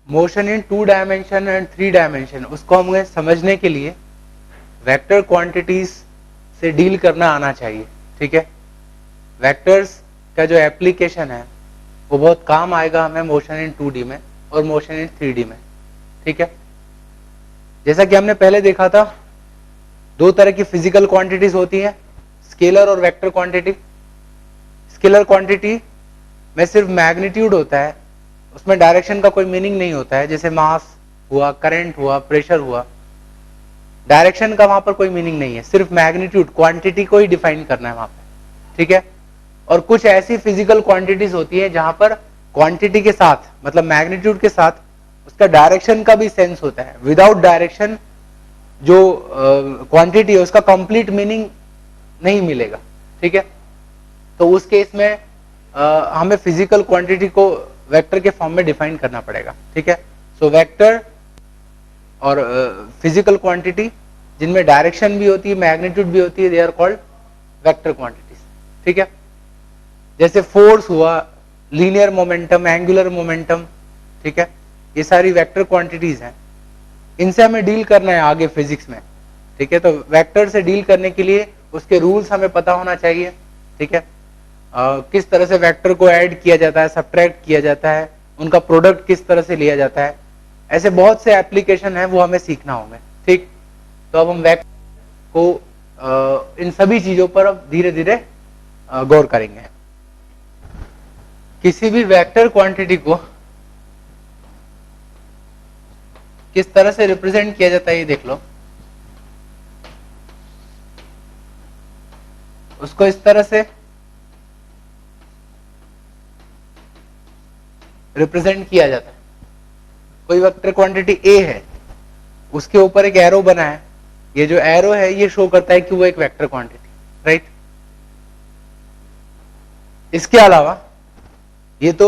Motion in 2 dimension and 3 dimension, उसको हमें समझने के लिए वेक्टर क्वांटिटीज से डील करना आना चाहिए। ठीक है, वेक्टर्स का जो एप्लीकेशन है वो बहुत काम आएगा हमें मोशन इन 2D में और मोशन इन 3D में। ठीक है, जैसा कि हमने पहले देखा था, दो तरह की फिजिकल क्वांटिटीज होती हैं, स्केलर और वेक्टर क्वांटिटी। स्केलर क्वांटिटी में सिर्फ मैग्नीट्यूड होता है, उसमें डायरेक्शन का कोई मीनिंग नहीं होता है, जैसे मास हुआ, करंट हुआ, प्रेशर हुआ, डायरेक्शन का वहां पर कोई मीनिंग नहीं है, सिर्फ मैग्नीट्यूड क्वांटिटी को ही डिफाइन करना है वहां पर। ठीक है, और कुछ ऐसी फिजिकल क्वांटिटीज होती है जहां पर क्वांटिटी के साथ, मतलब मैग्नीट्यूड के साथ, उसका डायरेक्शन का भी सेंस होता है। विदाउट डायरेक्शन जो क्वांटिटी है उसका कंप्लीट मीनिंग नहीं मिलेगा। ठीक है, तो उस केस में हमें फिजिकल क्वांटिटी को वेक्टर के फॉर्म में डिफाइन करना पड़ेगा। ठीक है, सो वेक्टर और फिजिकल क्वांटिटी जिनमें डायरेक्शन भी होती है, मैग्नीट्यूड भी होती है, they are called vector quantities. ठीक है, जैसे फोर्स हुआ, लीनियर मोमेंटम, एंगुलर मोमेंटम। ठीक है, ये सारी वेक्टर क्वांटिटीज हैं, इनसे हमें डील करना है आगे फिजिक्स में। ठीक है, तो वेक्टर से डील करने के लिए उसके रूल्स हमें पता होना चाहिए। ठीक है, किस तरह से वेक्टर को ऐड किया जाता है, सब्ट्रैक्ट किया जाता है, उनका प्रोडक्ट किस तरह से लिया जाता है, ऐसे बहुत से एप्लीकेशन है, वो हमें सीखना होंगे। ठीक, तो अब हम वेक्टर को इन सभी चीजों पर अब धीरे धीरे गौर करेंगे। किसी भी वेक्टर क्वांटिटी को किस तरह से रिप्रेजेंट किया जाता है ये देख लो। उसको इस तरह से रिप्रेजेंट किया जाता है। कोई वेक्टर क्वांटिटी ए है, उसके ऊपर एक एरो बना है, ये जो एरो है ये शो करता है कि वो एक वेक्टर क्वांटिटी, राइट। इसके अलावा ये तो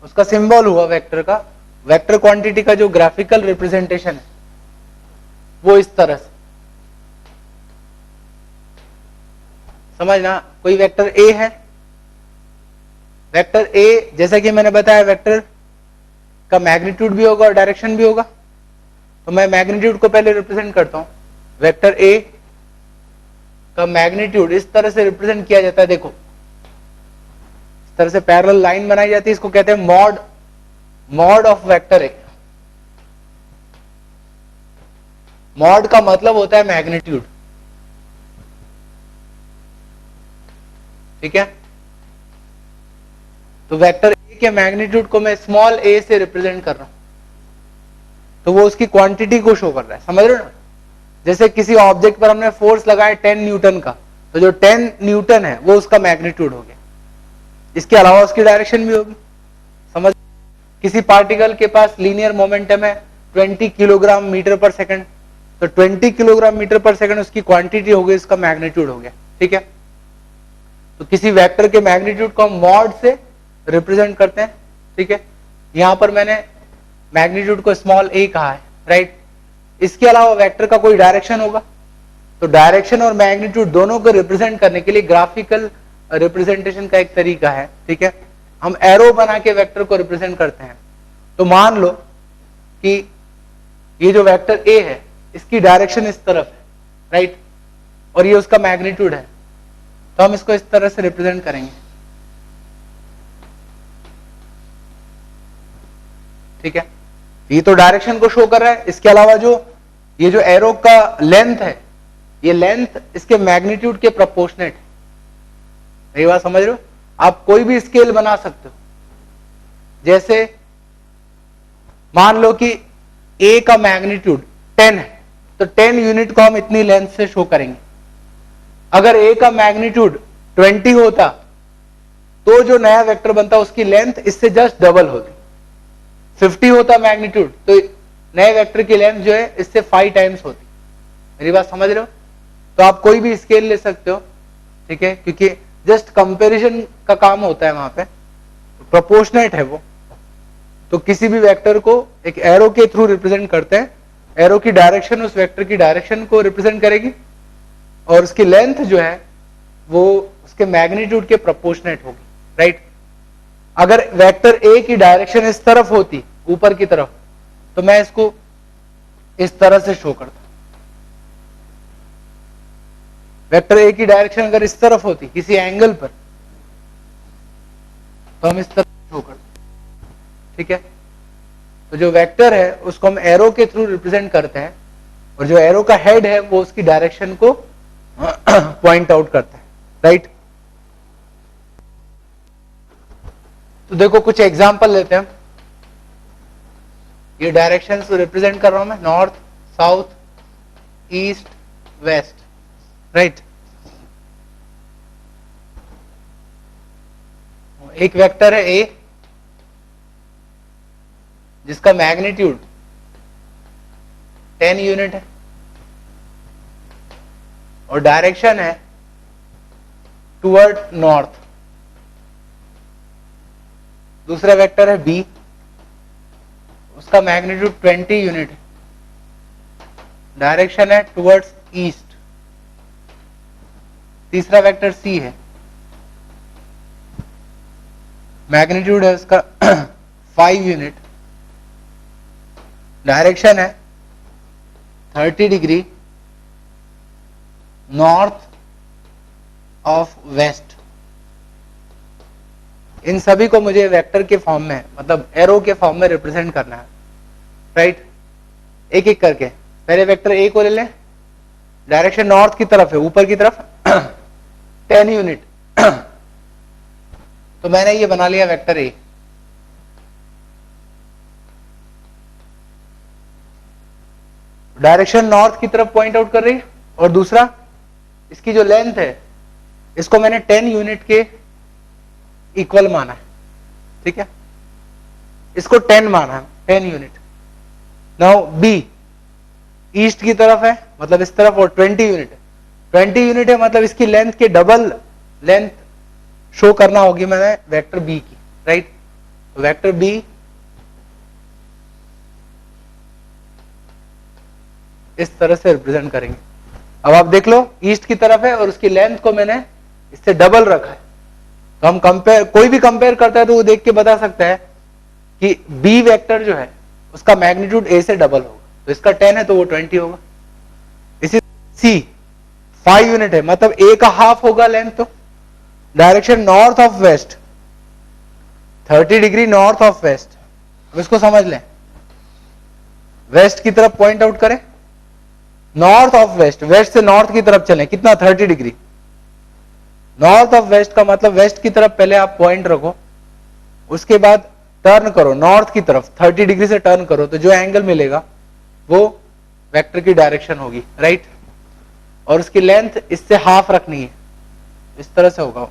उसका सिंबल हुआ वेक्टर का। वेक्टर क्वांटिटी का जो ग्राफिकल रिप्रेजेंटेशन है वो इस तरह से समझना। कोई वेक्टर ए है, वेक्टर ए जैसा कि मैंने बताया वेक्टर का मैग्नीट्यूड भी होगा और डायरेक्शन भी होगा, तो मैं मैग्नीट्यूड को पहले रिप्रेजेंट करता हूं। वेक्टर ए का मैग्नीट्यूड इस तरह से रिप्रेजेंट किया जाता है, देखो इस तरह से पैरेलल लाइन बनाई जाती है, इसको कहते हैं mod of vector A. Mod का मतलब होता है मैग्नीट्यूड। ठीक है, तो वेक्टर ए के मैग्नीट्यूड को मैं स्मॉल ए से रिप्रेजेंट कर रहा हूं, तो वो उसकी क्वांटिटी को शो कर रहा है, समझ रहे हो ना। जैसे किसी ऑब्जेक्ट पर हमने फोर्स लगाया 10 न्यूटन का, तो जो 10 न्यूटन है वो उसका मैग्नीट्यूड हो गया। इसके अलावा उसकी डायरेक्शन भी होगी, समझ। किसी पार्टिकल के पास लीनियर मोमेंटम है 20 किलोग्राम मीटर पर सेकंड, तो 20 किलोग्राम मीटर पर सेकंड उसकी क्वांटिटी हो गई, इसका मैग्नीट्यूड हो गया। ठीक है, तो किसी वेक्टर के मैग्नीट्यूड को हम मॉड से रिप्रेजेंट करते हैं। ठीक है, यहां पर मैंने मैग्नीट्यूड को स्मॉल ए कहा है, राइट। इसके अलावा वेक्टर का कोई डायरेक्शन होगा, तो डायरेक्शन और मैग्नीट्यूड दोनों को रिप्रेजेंट करने के लिए ग्राफिकल रिप्रेजेंटेशन का एक तरीका है। ठीक है, हम एरो बना के वेक्टर को रिप्रेजेंट करते हैं। तो मान लो कि ये जो वेक्टर ए है इसकी डायरेक्शन इस तरफ है, राइट, और ये उसका मैग्नीट्यूड है, तो हम इसको इस तरह से रिप्रेजेंट करेंगे। ठीक है, ये तो डायरेक्शन को शो कर रहा है। इसके अलावा जो ये जो एरो का लेंथ है, ये लेंथ इसके मैग्नीट्यूड के प्रोपोर्शनेट है। ये बात समझ रहे हो। आप कोई भी स्केल बना सकते हो, जैसे मान लो कि ए का मैग्नीट्यूड 10 है, तो 10 यूनिट को हम इतनी लेंथ से शो करेंगे। अगर ए का मैग्नीट्यूड 20 होता तो जो नया वेक्टर बनता उसकी लेंथ इससे जस्ट डबल होती। 50 होता मैग्नीट्यूड तो नए वेक्टर की लेंथ जो है इससे 5 टाइम्स होती। मेरी बात समझ रहे हो। तो आप कोई भी स्केल ले सकते हो, ठीक है, क्योंकि जस्ट कंपैरिजन का काम होता है, वहां पे प्रोपोर्शनेट है वो। तो किसी भी वेक्टर को एक एरो के थ्रू रिप्रेजेंट करते हैं। एरो की डायरेक्शन उस वेक्टर की डायरेक्शन को रिप्रेजेंट करेगी और उसकी लेंथ जो है वो उसके मैग्नीट्यूड के प्रोपोर्शनेट होगी, राइट। अगर वेक्टर ए की डायरेक्शन इस तरफ होती, ऊपर की तरफ, तो मैं इसको इस तरह से शो करता हूं। वेक्टर ए की डायरेक्शन अगर इस तरफ होती किसी एंगल पर, तो हम इस तरह शो करते, ठीक है। तो जो वेक्टर है उसको हम एरो के थ्रू रिप्रेजेंट करते हैं, और जो एरो का हेड है वो उसकी डायरेक्शन को पॉइंट आउट करता है, राइट। तो देखो कुछ एग्जांपल लेते हैं। ये डायरेक्शन रिप्रेजेंट कर रहा हूं मैं, north, south, east, west, right. एक वेक्टर है ए जिसका मैग्नीट्यूड 10 यूनिट है और डायरेक्शन है टुवर्ड नॉर्थ। दूसरा वेक्टर है बी, उसका मैग्नीट्यूड 20 यूनिट है, डायरेक्शन है टुवर्ड्स ईस्ट। तीसरा वेक्टर सी है, मैग्नीट्यूड है उसका 5 यूनिट, डायरेक्शन है 30 डिग्री नॉर्थ ऑफ वेस्ट। इन सभी को मुझे वेक्टर के फॉर्म में, मतलब एरो के फॉर्म में रिप्रेजेंट करना है, राइट। एक एक करके पहले वेक्टर ए को ले लें, डायरेक्शन नॉर्थ की तरफ है, ऊपर की तरफ 10 यूनिट। तो मैंने ये बना लिया वेक्टर ए। डायरेक्शन नॉर्थ की तरफ पॉइंट आउट कर रही है, और दूसरा इसकी जो लेंथ है इसको मैंने 10 यूनिट के इक्वल माना है, ठीक है। इसको 10 माना है, 10 यूनिट। नाउ बी ईस्ट की तरफ है, मतलब इस तरफ, और 20 यूनिट है। 20 यूनिट है मतलब इसकी लेंथ के डबल लेंथ शो करना होगी मैंने वेक्टर बी की, राइट। तो वेक्टर बी इस तरह से रिप्रेजेंट करेंगे। अब आप देख लो, ईस्ट की तरफ है और उसकी लेंथ को मैंने इससे डबल रखा है। तो हम कंपेयर, कोई भी कंपेयर करता है तो वो देख के बता सकता है कि बी वेक्टर जो है उसका मैग्नीट्यूड ए से डबल होगा। तो इसका 10 है तो वो 20 होगा। इसी सी 5 यूनिट है, मतलब ए का हाफ होगा लेंथ। तो direction north of west, 30 degree north of west. अब इसको समझ लें, वेस्ट की तरफ पॉइंट आउट करें, नॉर्थ ऑफ वेस्ट, वेस्ट से नॉर्थ की तरफ चलें, कितना 30 डिग्री। नॉर्थ ऑफ वेस्ट का मतलब वेस्ट की तरफ पहले आप पॉइंट रखो, उसके बाद टर्न करो नॉर्थ की तरफ, 30 डिग्री से टर्न करो, तो जो एंगल मिलेगा वो वेक्टर की डायरेक्शन होगी, राइट। और उसकी लेंथ इससे हाफ रखनी है, इस तरह से होगा।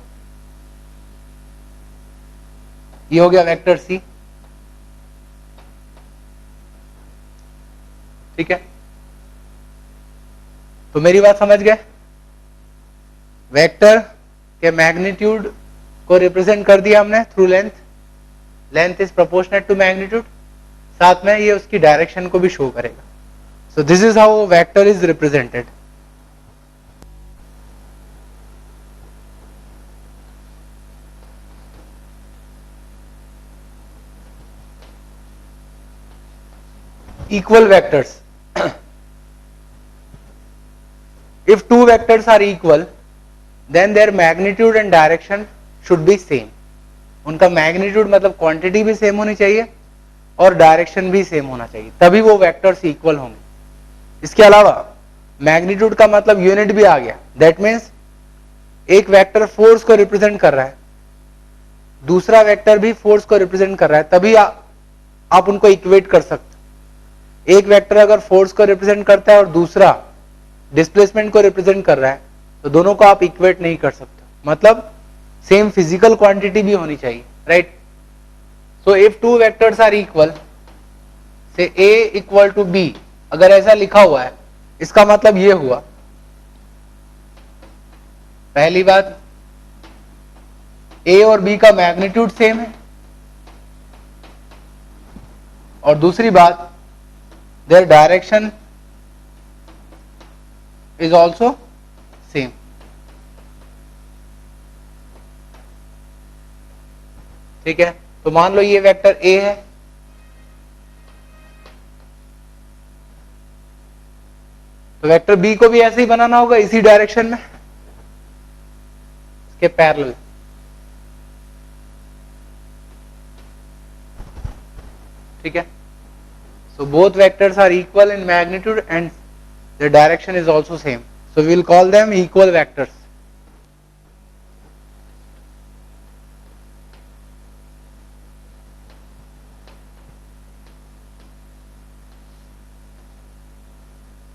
ये हो गया वेक्टर सी, ठीक है। तो मेरी बात समझ गए, वेक्टर के मैग्नीट्यूड को रिप्रेजेंट कर दिया हमने through length, length is proportionate to magnitude, साथ में ये उसकी डायरेक्शन को भी शो करेगा। So this is how vector is represented. equal vectors. If two vectors are equal, then their magnitude and direction should be same. उनका magnitude मतलब quantity भी सेम होनी चाहिए और डायरेक्शन भी सेम होना चाहिए, तभी वो वेक्टर्स इक्वल होंगे। इसके अलावा मैग्नीट्यूड का मतलब यूनिट भी आ गया। दैट मीन्स एक वेक्टर फोर्स को रिप्रेजेंट कर रहा है, दूसरा वेक्टर भी फोर्स को रिप्रेजेंट कर रहा है, तभी आप उनको इक्वेट कर सकते। एक वेक्टर अगर फोर्स को रिप्रेजेंट करता है और दूसरा डिस्प्लेसमेंट को रिप्रेजेंट कर रहा है, तो दोनों को आप इक्वेट नहीं कर सकते। मतलब सेम फिजिकल क्वांटिटी भी होनी चाहिए, right. So if two vectors are equal, say A equal to be, अगर ऐसा लिखा हुआ है, इसका मतलब ये हुआ, पहली बात ए और बी का मैग्नीट्यूड सेम है, और दूसरी बात their direction is also same. ठीक है, तो मान लो ये वेक्टर ए है तो वेक्टर बी को भी ऐसे ही बनाना होगा, इसी डायरेक्शन में, इसके पैरेलल। ठीक है, so both vectors are equal in magnitude and the direction is also same, so we will call them equal vectors.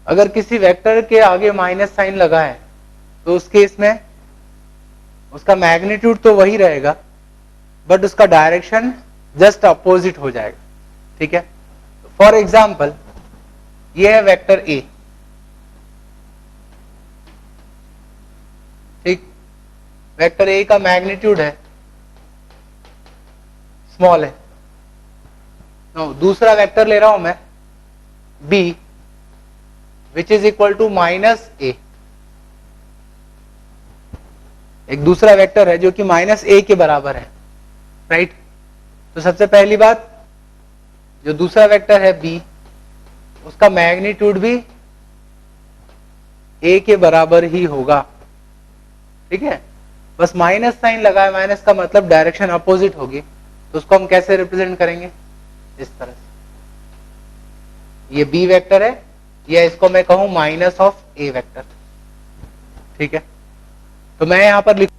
अगर किसी वेक्टर के आगे माइनस साइन लगा है तो उस केस में उसका मैग्नीट्यूड तो वही रहेगा, बट उसका डायरेक्शन जस्ट अपोजिट हो जाएगा। ठीक है, फॉर एग्जाम्पल ये है वेक्टर ए। ठीक, वेक्टर ए का मैग्नीट्यूड है स्मॉल है। दूसरा वेक्टर ले रहा हूं मैं B, which is equal to minus A. एक दूसरा वेक्टर है जो कि माइनस ए के बराबर है, राइट। तो सबसे पहली बात, जो दूसरा वेक्टर है बी, उसका मैग्नीट्यूड भी ए के बराबर ही होगा। ठीक है, बस माइनस साइन लगा है, माइनस का मतलब डायरेक्शन अपोजिट होगी, तो उसको हम कैसे रिप्रेजेंट करेंगे, इस तरह से। ये बी वेक्टर है, या इसको मैं कहूं माइनस ऑफ ए वेक्टर। ठीक है, तो मैं यहां पर लिख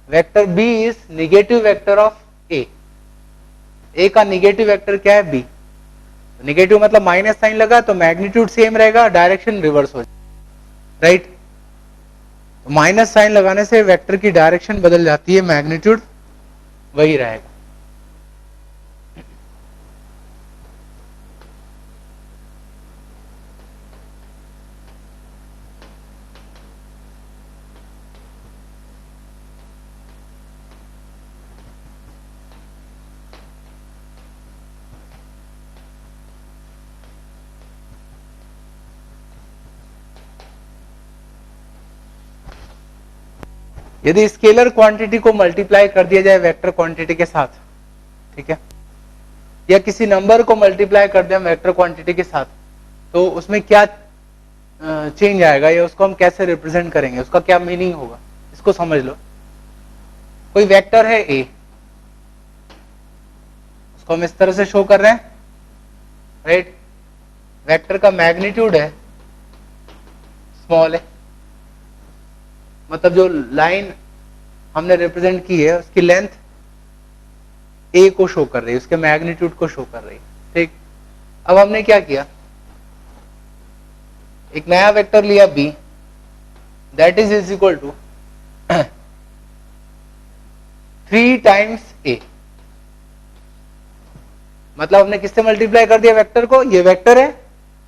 vector B is negative vector of A. A का निगेटिव वेक्टर क्या है, बी। निगेटिव मतलब माइनस साइन लगा तो मैग्नीट्यूड सेम रहेगा, डायरेक्शन रिवर्स हो जाएगा, राइट। तो माइनस साइन लगाने से वेक्टर की डायरेक्शन बदल जाती है, मैग्नीट्यूड वही रहेगा। यदि स्केलर क्वांटिटी को मल्टीप्लाई कर दिया जाए वेक्टर क्वांटिटी के साथ, ठीक है, या किसी नंबर को मल्टीप्लाई कर दें वेक्टर क्वांटिटी के साथ, तो उसमें क्या चेंज आएगा, या उसको हम कैसे रिप्रेजेंट करेंगे, उसका क्या मीनिंग होगा, इसको समझ लो। कोई वेक्टर है ए, उसको हम इस तरह से शो कर रहे हैं, राइट। वेक्टर का मैग्नीट्यूड है स्मॉल है, मतलब जो लाइन हमने रिप्रेजेंट की है उसकी लेंथ ए को शो कर रही है, उसके मैग्नीट्यूड को शो कर रही है। ठीक, अब हमने क्या किया, एक नया वेक्टर लिया B, that is equal to 3 times A. मतलब हमने किससे मल्टीप्लाई कर दिया वेक्टर को, ये वेक्टर है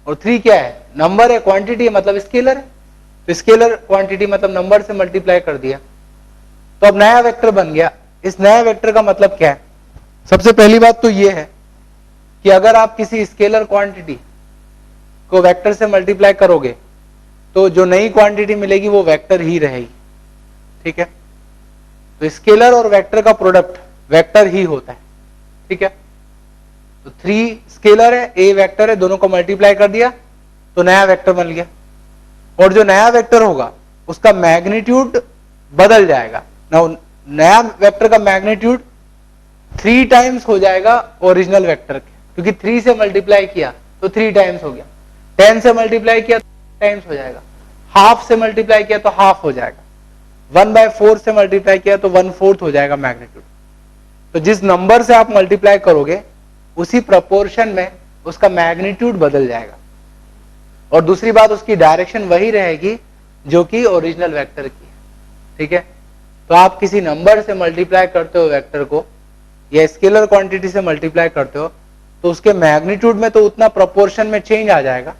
और 3 क्या है, नंबर है, क्वांटिटी है, मतलब स्केलर है। तो स्केलर क्वांटिटी मतलब नंबर से मल्टीप्लाई कर दिया, तो अब नया वेक्टर बन गया। इस नया वेक्टर का मतलब क्या है, सबसे पहली बात तो ये है कि अगर आप किसी स्केलर क्वांटिटी को वेक्टर से मल्टीप्लाई करोगे तो जो नई क्वांटिटी मिलेगी वो वेक्टर ही रहेगी। ठीक है, तो स्केलर और वेक्टर का प्रोडक्ट वेक्टर ही होता है। ठीक है, तो 3 स्केलर है, ए वेक्टर है, दोनों को मल्टीप्लाई कर दिया तो नया वेक्टर बन गया। और जो नया वेक्टर होगा उसका मैग्नीट्यूड बदल जाएगा। नया वेक्टर का मैग्नीट्यूड 3 टाइम्स हो जाएगा ओरिजिनल वेक्टर के, क्योंकि 3 से मल्टीप्लाई किया तो 3 टाइम्स हो गया, 10 से मल्टीप्लाई किया तो टाइम्स हो जाएगा, हाफ से मल्टीप्लाई किया तो हाफ हो जाएगा, 1/4 से मल्टीप्लाई किया तो 1/4 हो जाएगा मैग्नीट्यूड। तो जिस नंबर से आप मल्टीप्लाई करोगे उसी प्रपोर्शन में उसका मैग्नीट्यूड बदल जाएगा। और दूसरी बात, उसकी डायरेक्शन वही रहेगी जो कि ओरिजिनल वेक्टर की है। ठीक है, तो आप किसी नंबर से मल्टीप्लाई करते हो वेक्टर को, या स्केलर क्वांटिटी से मल्टीप्लाई करते हो, तो उसके मैग्नीट्यूड में तो उतना प्रोपोर्शन में चेंज आ जाएगा,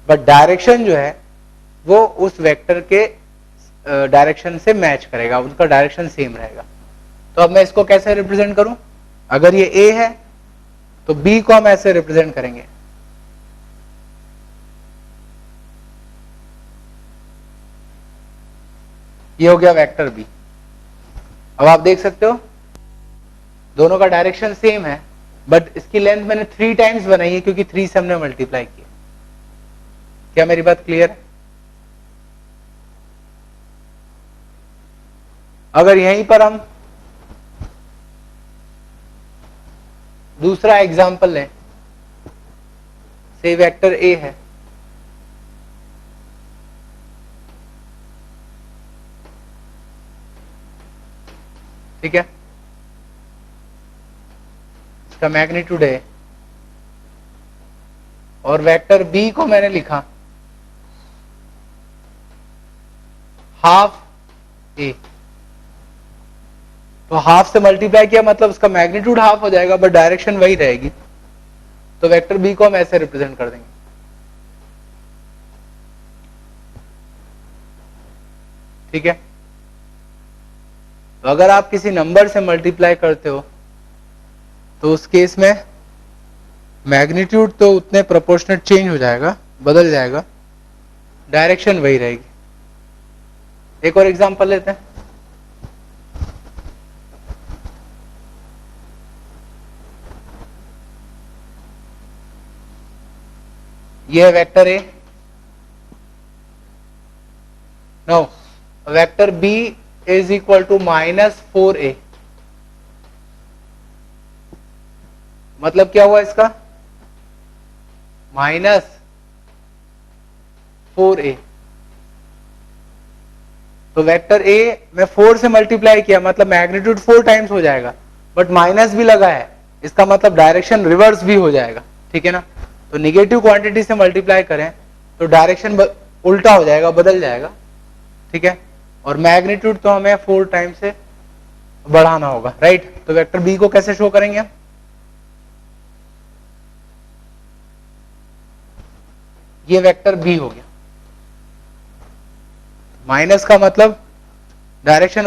बट डायरेक्शन जो है वो उस वेक्टर के डायरेक्शन से मैच करेगा, उनका डायरेक्शन सेम रहेगा। तो अब मैं इसको कैसे रिप्रेजेंट करूं, अगर ये ए है तो बी को हम ऐसे रिप्रेजेंट करेंगे, ये हो गया वेक्टर बी। अब आप देख सकते हो दोनों का डायरेक्शन सेम है, बट इसकी लेंथ मैंने 3 टाइम्स बनाई है क्योंकि 3 से हमने मल्टीप्लाई किया। क्या मेरी बात क्लियर है? अगर यहीं पर हम दूसरा एग्जाम्पल लें, से वेक्टर ए है, ठीक है, इसका मैग्नीट्यूड है, और वेक्टर बी को मैंने लिखा हाफ ए, तो हाफ से मल्टीप्लाई किया मतलब उसका मैग्नीट्यूड हाफ हो जाएगा बट डायरेक्शन वही रहेगी, तो वेक्टर बी को हम ऐसे रिप्रेजेंट कर देंगे, ठीक है। तो अगर आप किसी नंबर से मल्टीप्लाई करते हो तो उस केस में मैग्नीट्यूड तो उतने प्रोपोर्शनेट चेंज हो जाएगा, बदल जाएगा, डायरेक्शन वही रहेगी। एक और एग्जांपल लेते हैं, ये है vector A, no vector B is equal to -4a, मतलब क्या हुआ इसका, -4a, तो वेक्टर ए में 4 से मल्टीप्लाई किया मतलब मैग्नीट्यूड 4 टाइम्स हो जाएगा, बट माइनस भी लगा है, इसका मतलब डायरेक्शन रिवर्स भी हो जाएगा, ठीक है ना। तो निगेटिव क्वांटिटी से मल्टीप्लाई करें तो डायरेक्शन उल्टा हो जाएगा, बदल जाएगा, ठीक है, और मैग्नीट्यूड तो हमें 4 टाइम से बढ़ाना होगा, राइट। तो वेक्टर बी को कैसे शो करेंगे हम, ये वेक्टर बी हो गया, माइनस का मतलब डायरेक्शन